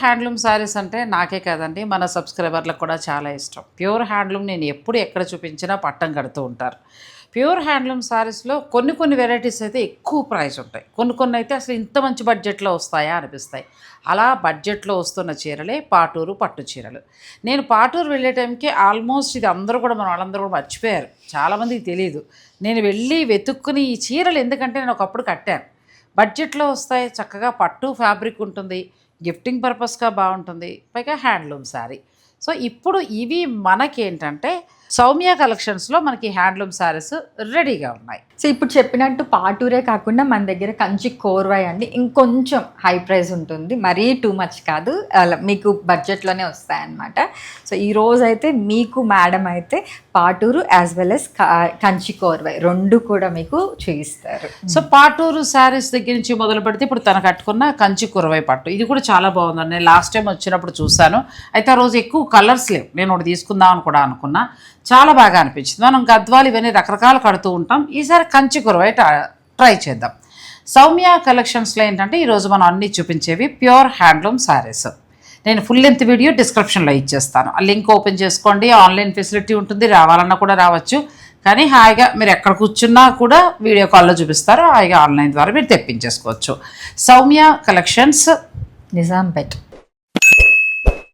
Handloom saris అంటే నాకే కాదండి, మన సబ్స్క్రైబర్లకు కూడా చాలా ఇష్టం. ప్యూర్ హ్యాండ్లూమ్ నేను ఎప్పుడు ఎక్కడ చూపించినా పట్టం కడుతూ ఉంటారు. ప్యూర్ హ్యాండ్లూమ్ శారీస్లో కొన్ని వెరైటీస్ అయితే ఎక్కువ ప్రైస్ ఉంటాయి, కొన్ని అయితే అసలు ఇంత మంచి బడ్జెట్లో వస్తాయా అనిపిస్తాయి. అలా బడ్జెట్లో వస్తున్న చీరలే పాటూరు పట్టు చీరలు. నేను పాటూరు వెళ్ళే టైంకి ఆల్మోస్ట్ ఇది అందరూ కూడా మన వాళ్ళందరూ కూడా మర్చిపోయారు, చాలామందికి తెలియదు. నేను వెళ్ళి వెతుక్కుని ఈ చీరలు ఎందుకంటే నేను ఒకప్పుడు కట్టాను. బడ్జెట్లో వస్తాయి, చక్కగా పట్టు ఫ్యాబ్రిక్ ఉంటుంది, గిఫ్టింగ్ పర్పస్గా బాగుంటుంది, పైగా హ్యాండ్లూమ్ శారీ. సో ఇప్పుడు ఇవి మనకేంటంటే సౌమ్య కలెక్షన్స్లో మనకి హ్యాండ్లూమ్ శారీస్ రెడీగా ఉన్నాయి. సో ఇప్పుడు చెప్పినట్టు పాటూరే కాకుండా మన దగ్గర కంచి కోర్వాయి అండి ఇంకొంచెం హై ప్రైస్ ఉంటుంది, మరీ టూ మచ్ కాదు, అలా మీకు బడ్జెట్లోనే వస్తాయన్నమాట. సో ఈరోజు అయితే మీకు మేడం అయితే Paturu as well as Kanchi Korvai రెండు కూడా మీకు చూపిస్తారు. సో పాటూరు శారీస్ దగ్గర నుంచి మొదలు పెడితే ఇప్పుడు తను కట్టుకున్న కంచి కురవై పట్టు ఇది కూడా చాలా బాగుందండి. నేను లాస్ట్ టైం వచ్చినప్పుడు చూశాను, అయితే ఆ రోజు ఎక్కువ కలర్స్ లేవు, నేను ఒకటి తీసుకుందామని కూడా అనుకున్నా, చాలా బాగా అనిపించింది. మనం గద్వాలు ఇవన్నీ రకరకాలు కడుతూ ఉంటాం, ఈసారి కంచి కురవై ట్రై చేద్దాం. సౌమ్య కలెక్షన్స్లో ఏంటంటే ఈరోజు మనం అన్నీ చూపించేవి ప్యూర్ హ్యాండ్లూమ్ శారీస్. నేను ఫుల్ లెంత్ వీడియో డిస్క్రిప్షన్లో ఇచ్చేస్తాను, ఆ లింక్ ఓపెన్ చేసుకోండి. ఆన్లైన్ ఫెసిలిటీ ఉంటుంది, రావాలన్నా కూడా రావచ్చు, కానీ హాయిగా మీరు ఎక్కడ కూర్చున్నా కూడా వీడియో కాల్లో చూపిస్తారు, హాయిగా ఆన్లైన్ ద్వారా మీరు తెప్పించేసుకోవచ్చు. సౌమ్య కలెక్షన్స్, నిజాంపేట్.